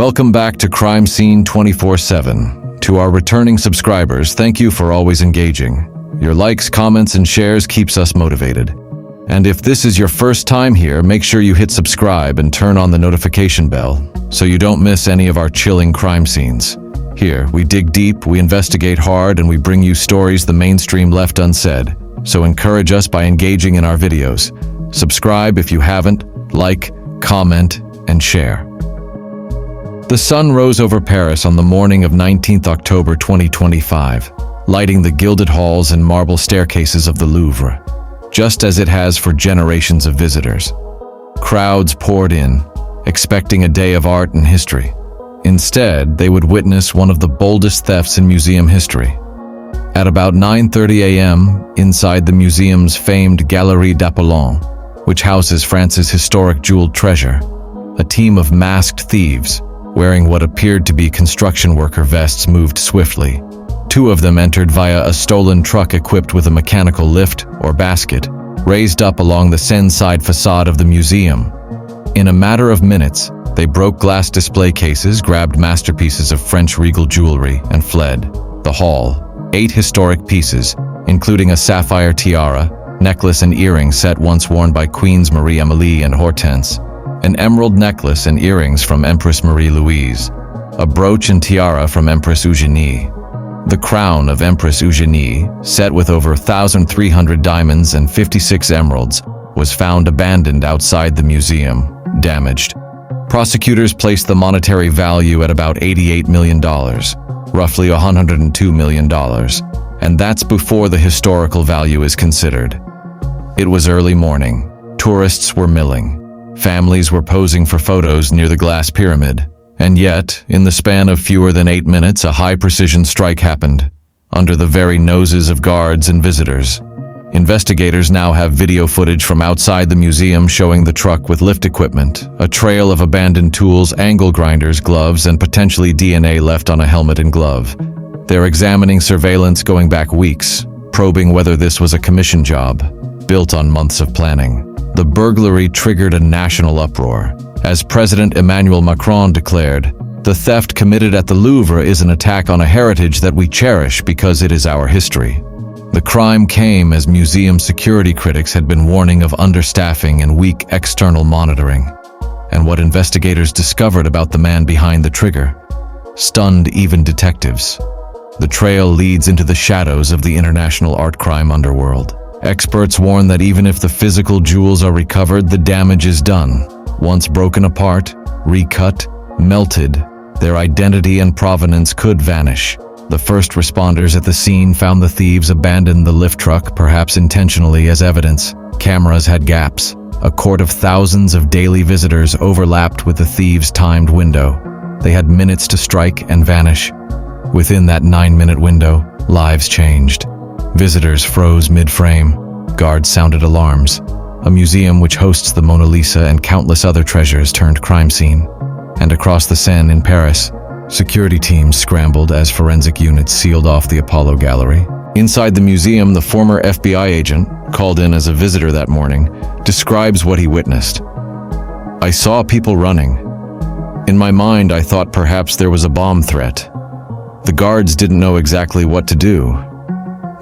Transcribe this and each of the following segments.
Welcome back to Crime Scene 24/7. To our returning subscribers, thank you for always engaging. Your likes, comments, and shares keeps us motivated. And if this is your first time here, make sure you hit subscribe and turn on the notification bell so you don't miss any of our chilling crime scenes. Here, we dig deep, we investigate hard, and we bring you stories the mainstream left unsaid. So encourage us by engaging in our videos. Subscribe if you haven't, like, comment, and share. The sun rose over Paris on the morning of 19th October 2025, lighting the gilded halls and marble staircases of the Louvre, just as it has for generations of visitors. Crowds poured in, expecting a day of art and history. Instead, they would witness one of the boldest thefts in museum history. At about 9:30 a.m., inside the museum's famed Galerie d'Apollon, which houses France's historic jeweled treasure, a team of masked thieves, wearing what appeared to be construction worker vests, moved swiftly. Two of them entered via a stolen truck equipped with a mechanical lift, or basket, raised up along the Seine-side facade of the museum. In a matter of minutes, they broke glass display cases, grabbed masterpieces of French regal jewelry, and fled. The haul, 8 historic pieces, including a sapphire tiara, necklace and earring set once worn by Queens Marie-Amélie and Hortense, an emerald necklace and earrings from Empress Marie-Louise, a brooch and tiara from Empress Eugénie. The crown of Empress Eugénie, set with over 1,300 diamonds and 56 emeralds, was found abandoned outside the museum, damaged. Prosecutors placed the monetary value at about $88 million, roughly $102 million, and that's before the historical value is considered. It was early morning. Tourists were milling. Families were posing for photos near the glass pyramid. And yet, in the span of fewer than 8 minutes, a high-precision strike happened, under the very noses of guards and visitors. Investigators now have video footage from outside the museum showing the truck with lift equipment, a trail of abandoned tools, angle grinders, gloves, and potentially DNA left on a helmet and glove. They're examining surveillance going back weeks, probing whether this was a commission job, built on months of planning. The burglary triggered a national uproar. As President Emmanuel Macron declared, "The theft committed at the Louvre is an attack on a heritage that we cherish because it is our history." The crime came as museum security critics had been warning of understaffing and weak external monitoring. And what investigators discovered about the man behind the trigger stunned even detectives. The trail leads into the shadows of the international art crime underworld. Experts warn that even if the physical jewels are recovered, the damage is done. Once broken apart, recut, melted, their identity and provenance could vanish. The first responders at the scene found the thieves abandon the lift truck, perhaps intentionally, as evidence. Cameras had gaps. A court of thousands of daily visitors overlapped with the thieves' timed window. They had minutes to strike and vanish. Within that 9-minute window, lives changed. Visitors froze mid-frame. Guards sounded alarms. A museum which hosts the Mona Lisa and countless other treasures turned crime scene. And across the Seine in Paris, security teams scrambled as forensic units sealed off the Apollo Gallery. Inside the museum, the former FBI agent, called in as a visitor that morning, describes what he witnessed. "I saw people running. In my mind, I thought perhaps there was a bomb threat. The guards didn't know exactly what to do.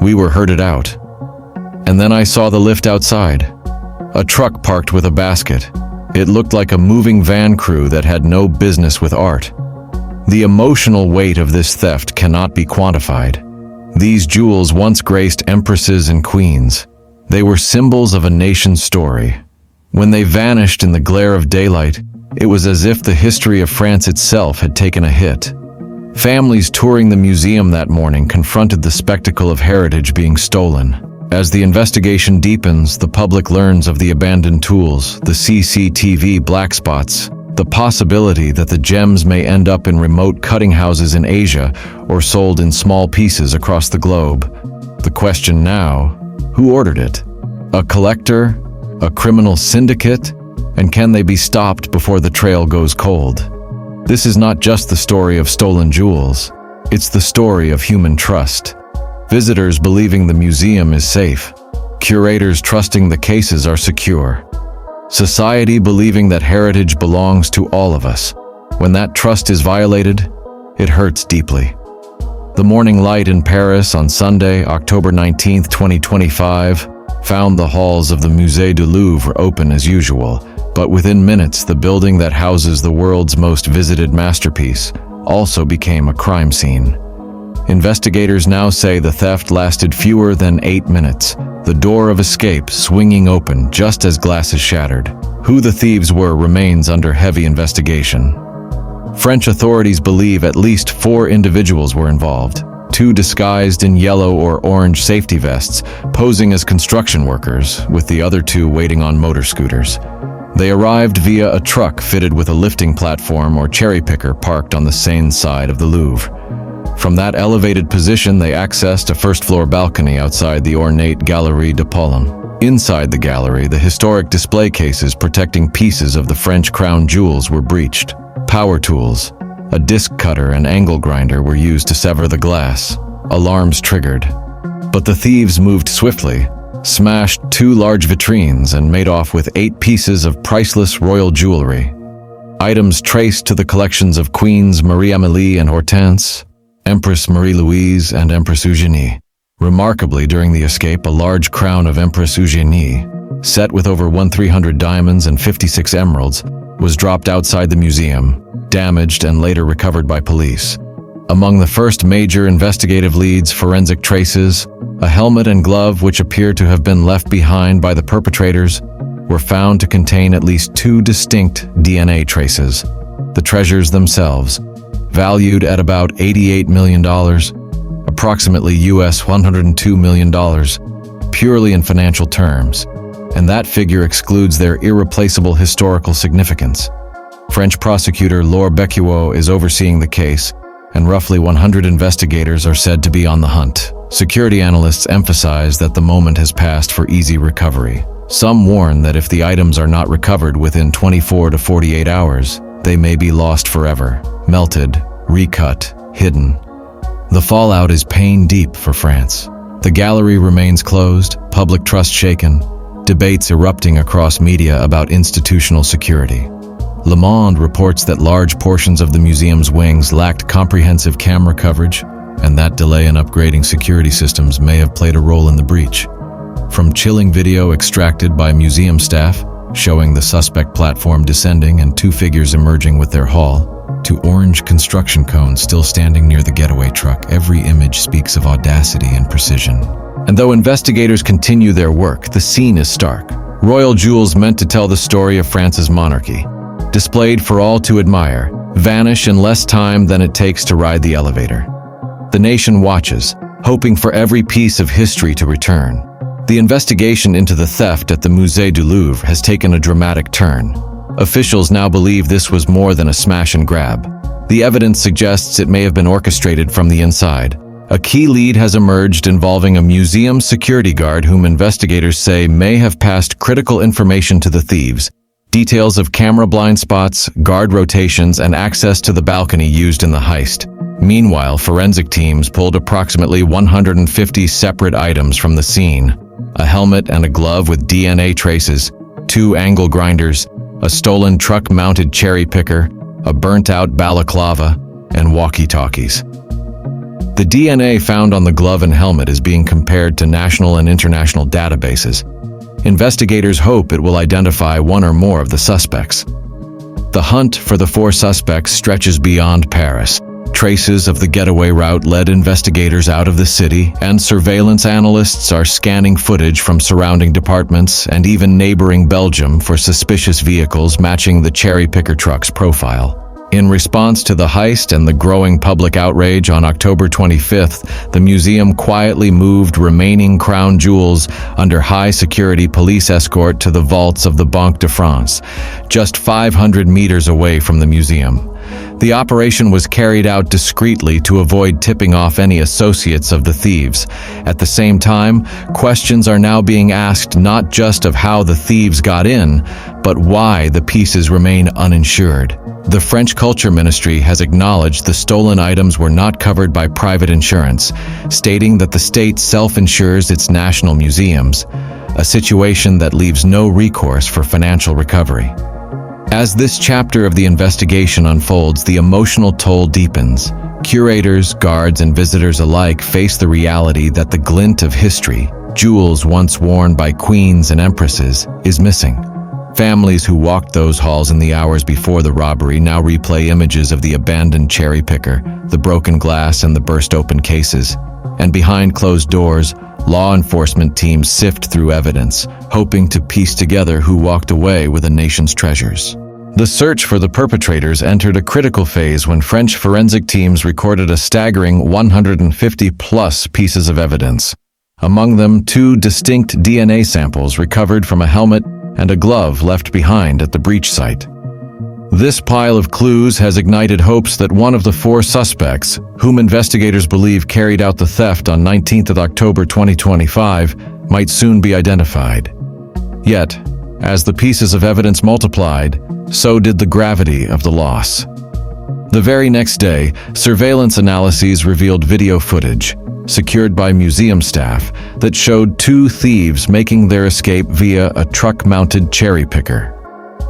We were herded out. And then I saw the lift outside. A truck parked with a basket. It looked like a moving van crew that had no business with art." The emotional weight of this theft cannot be quantified. These jewels once graced empresses and queens. They were symbols of a nation's story. When they vanished in the glare of daylight, it was as if the history of France itself had taken a hit. Families touring the museum that morning confronted the spectacle of heritage being stolen. As the investigation deepens, the public learns of the abandoned tools, the CCTV black spots, the possibility that the gems may end up in remote cutting houses in Asia or sold in small pieces across the globe. The question now, who ordered it? A collector? A criminal syndicate? And can they be stopped before the trail goes cold? This is not just the story of stolen jewels. It's the story of human trust. Visitors believing the museum is safe. Curators trusting the cases are secure. Society believing that heritage belongs to all of us. When that trust is violated, it hurts deeply. The morning light in Paris on Sunday, October 19, 2025, found the halls of the Musée du Louvre open as usual, but within minutes, the building that houses the world's most visited masterpiece also became a crime scene. Investigators now say the theft lasted fewer than 8 minutes, the door of escape swinging open just as glasses shattered. Who the thieves were remains under heavy investigation. French authorities believe at least 4 individuals were involved, 2 disguised in yellow or orange safety vests, posing as construction workers, with the other 2 waiting on motor scooters. They arrived via a truck fitted with a lifting platform or cherry picker parked on the Seine side of the Louvre. From that elevated position, they accessed a first-floor balcony outside the ornate Galerie de Pollen. Inside the gallery, the historic display cases protecting pieces of the French crown jewels were breached. Power tools, a disc cutter and angle grinder were used to sever the glass. Alarms triggered. But the thieves moved swiftly, smashed 2 large vitrines and made off with 8 pieces of priceless royal jewelry. Items traced to the collections of Queens Marie-Amélie and Hortense, Empress Marie-Louise and Empress Eugénie. Remarkably, during the escape, a large crown of Empress Eugénie, set with over 1,300 diamonds and 56 emeralds, was dropped outside the museum, damaged and later recovered by police. Among the first major investigative leads, forensic traces, a helmet and glove which appear to have been left behind by the perpetrators, were found to contain at least 2 distinct DNA traces. The treasures themselves, valued at about $88 million, approximately US $102 million, purely in financial terms, and that figure excludes their irreplaceable historical significance. French prosecutor Laure Becquot is overseeing the case, and roughly 100 investigators are said to be on the hunt. Security analysts emphasize that the moment has passed for easy recovery. Some warn that if the items are not recovered within 24 to 48 hours, they may be lost forever, melted, recut, hidden. The fallout is pain deep for France. The gallery remains closed, public trust shaken, debates erupting across media about institutional security. Le Monde reports that large portions of the museum's wings lacked comprehensive camera coverage, and that delay in upgrading security systems may have played a role in the breach. From chilling video extracted by museum staff, showing the suspect platform descending and 2 figures emerging with their haul, to orange construction cones still standing near the getaway truck, every image speaks of audacity and precision. And though investigators continue their work, the scene is stark. Royal jewels meant to tell the story of France's monarchy, displayed for all to admire, vanish in less time than it takes to ride the elevator. The nation watches, hoping for every piece of history to return. The investigation into the theft at the Musée du Louvre has taken a dramatic turn. Officials now believe this was more than a smash and grab. The evidence suggests it may have been orchestrated from the inside. A key lead has emerged involving a museum security guard whom investigators say may have passed critical information to the thieves. Details of camera blind spots, guard rotations, and access to the balcony used in the heist. Meanwhile, forensic teams pulled approximately 150 separate items from the scene. A helmet and a glove with DNA traces, 2 angle grinders, a stolen truck-mounted cherry picker, a burnt-out balaclava, and walkie-talkies. The DNA found on the glove and helmet is being compared to national and international databases. Investigators hope it will identify 1 or more of the suspects. The hunt for the 4 suspects stretches beyond Paris. Traces of the getaway route led investigators out of the city, and surveillance analysts are scanning footage from surrounding departments and even neighboring Belgium for suspicious vehicles matching the cherry picker truck's profile. In response to the heist and the growing public outrage, on October 25th, the museum quietly moved remaining crown jewels under high-security police escort to the vaults of the Banque de France, just 500 meters away from the museum. The operation was carried out discreetly to avoid tipping off any associates of the thieves. At the same time, questions are now being asked not just of how the thieves got in, but why the pieces remain uninsured. The French Culture Ministry has acknowledged the stolen items were not covered by private insurance, stating that the state self-insures its national museums, a situation that leaves no recourse for financial recovery. As this chapter of the investigation unfolds, the emotional toll deepens. Curators, guards, and visitors alike face the reality that the glint of history, jewels once worn by queens and empresses, is missing. Families who walked those halls in the hours before the robbery now replay images of the abandoned cherry picker, the broken glass, and the burst-open cases. And behind closed doors, law enforcement teams sift through evidence, hoping to piece together who walked away with a nation's treasures. The search for the perpetrators entered a critical phase when French forensic teams recorded a staggering 150-plus pieces of evidence. Among them, 2 distinct DNA samples recovered from a helmet and a glove left behind at the breach site. This pile of clues has ignited hopes that one of the 4 suspects, whom investigators believe carried out the theft on 19th of October 2025, might soon be identified. Yet, as the pieces of evidence multiplied, so did the gravity of the loss. The very next day, surveillance analyses revealed video footage, secured by museum staff, that showed 2 thieves making their escape via a truck-mounted cherry picker.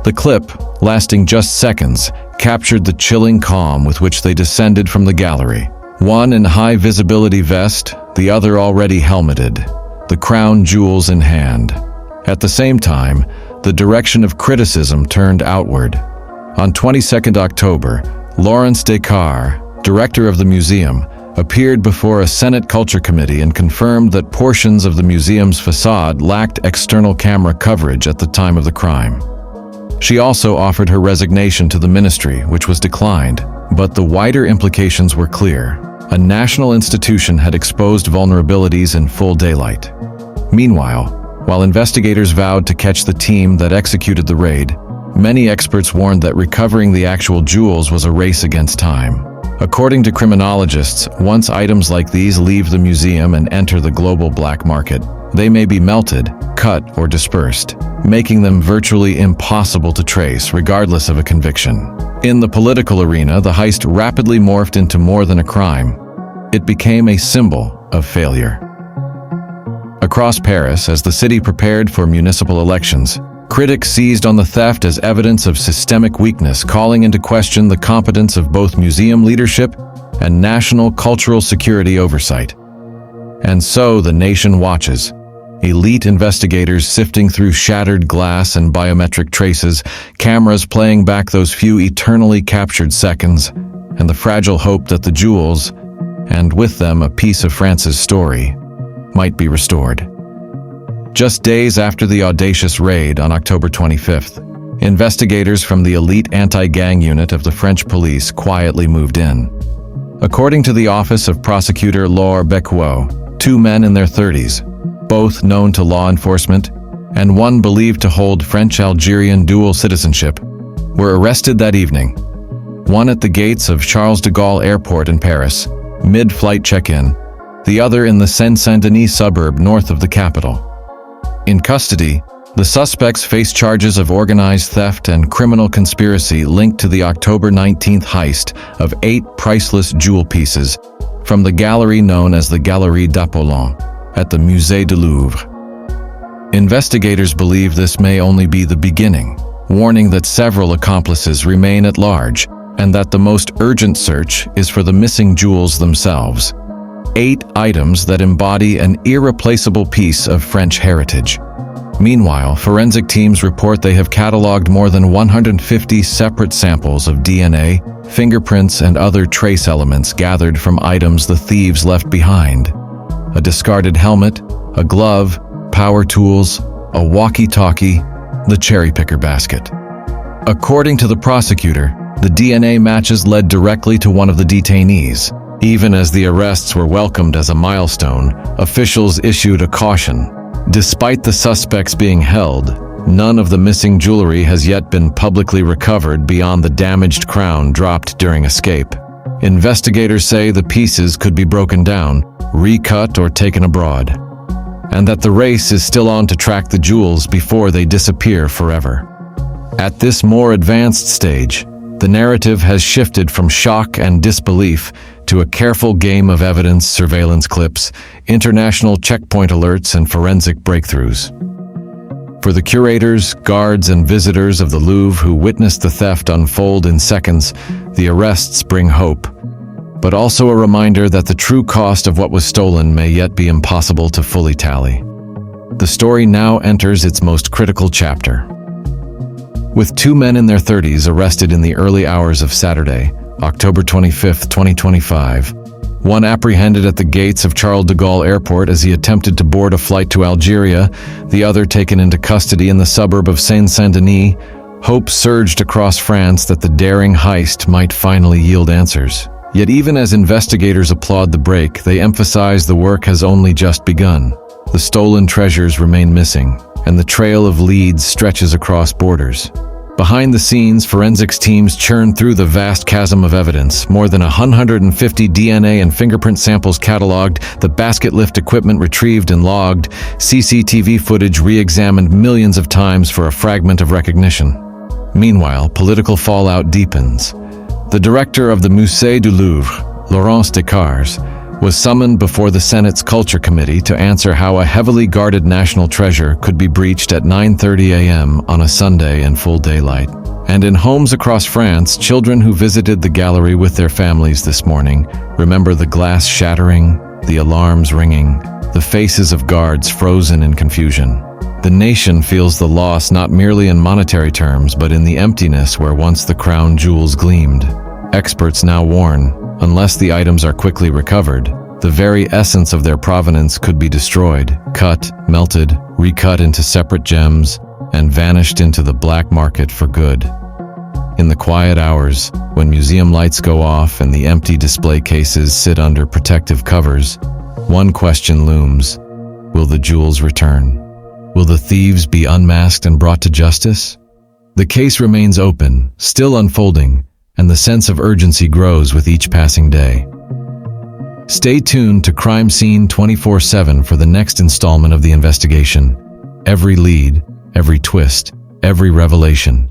The clip, lasting just seconds, captured the chilling calm with which they descended from the gallery. One in high-visibility vest, the other already helmeted, the crown jewels in hand. At the same time, the direction of criticism turned outward. On 22nd October, Laurence Descartes, director of the museum, appeared before a Senate Culture Committee and confirmed that portions of the museum's facade lacked external camera coverage at the time of the crime. She also offered her resignation to the ministry, which was declined, but the wider implications were clear. A national institution had exposed vulnerabilities in full daylight. Meanwhile, while investigators vowed to catch the team that executed the raid, many experts warned that recovering the actual jewels was a race against time. According to criminologists, once items like these leave the museum and enter the global black market, they may be melted, cut, or dispersed, making them virtually impossible to trace, regardless of a conviction. In the political arena, the heist rapidly morphed into more than a crime. It became a symbol of failure. Across Paris, as the city prepared for municipal elections, critics seized on the theft as evidence of systemic weakness, calling into question the competence of both museum leadership and national cultural security oversight. And so the nation watches. Elite investigators sifting through shattered glass and biometric traces, cameras playing back those few eternally captured seconds, and the fragile hope that the jewels, and with them a piece of France's story, might be restored. Just days after the audacious raid on October 25th, investigators from the elite anti-gang unit of the French police quietly moved in. According to the Office of Prosecutor Laure Becquot, 2 men in their 30s, both known to law enforcement, and one believed to hold French-Algerian dual citizenship, were arrested that evening. One at the gates of Charles de Gaulle Airport in Paris, mid-flight check-in, the other in the Seine-Saint-Denis suburb north of the capital. In custody, the suspects face charges of organized theft and criminal conspiracy linked to the October 19th heist of 8 priceless jewel pieces from the gallery known as the Galerie d'Apollon at the Musée du Louvre. Investigators believe this may only be the beginning, warning that several accomplices remain at large and that the most urgent search is for the missing jewels themselves. 8 items that embody an irreplaceable piece of French heritage. Meanwhile, forensic teams report they have cataloged more than 150 separate samples of DNA, fingerprints, and other trace elements gathered from items the thieves left behind. A discarded helmet, a glove, power tools, a walkie-talkie, the cherry picker basket. According to the prosecutor, the DNA matches led directly to one of the detainees. Even as the arrests were welcomed as a milestone, officials issued a caution. Despite the suspects being held, none of the missing jewelry has yet been publicly recovered beyond the damaged crown dropped during escape. Investigators say the pieces could be broken down, recut, or taken abroad, and that the race is still on to track the jewels before they disappear forever. At this more advanced stage, the narrative has shifted from shock and disbelief to a careful game of evidence, surveillance clips, international checkpoint alerts, and forensic breakthroughs. For the curators, guards, and visitors of the Louvre who witnessed the theft unfold in seconds, the arrests bring hope, but also a reminder that the true cost of what was stolen may yet be impossible to fully tally. The story now enters its most critical chapter. With two men in their 30s arrested in the early hours of Saturday, October 25, 2025, one apprehended at the gates of Charles de Gaulle Airport as he attempted to board a flight to Algeria, the other taken into custody in the suburb of Seine-Saint-Denis, hope surged across France that the daring heist might finally yield answers. Yet even as investigators applaud the break, they emphasize the work has only just begun. The stolen treasures remain missing, and the trail of leads stretches across borders. Behind the scenes, forensics teams churn through the vast chasm of evidence. More than 150 DNA and fingerprint samples cataloged, the basket lift equipment retrieved and logged, CCTV footage re-examined millions of times for a fragment of recognition. Meanwhile, political fallout deepens. The director of the Musée du Louvre, Laurence Descartes, was summoned before the Senate's Culture Committee to answer how a heavily guarded national treasure could be breached at 9:30 a.m. on a Sunday in full daylight. And in homes across France, children who visited the gallery with their families this morning remember the glass shattering, the alarms ringing, the faces of guards frozen in confusion. The nation feels the loss not merely in monetary terms, but in the emptiness where once the crown jewels gleamed. Experts now warn, unless the items are quickly recovered, the very essence of their provenance could be destroyed, cut, melted, recut into separate gems, and vanished into the black market for good. In the quiet hours, when museum lights go off and the empty display cases sit under protective covers, one question looms: will the jewels return? Will the thieves be unmasked and brought to justice? The case remains open, still unfolding, and the sense of urgency grows with each passing day. Stay tuned to Crime Scene 24/7 for the next installment of the investigation. Every lead, every twist, every revelation,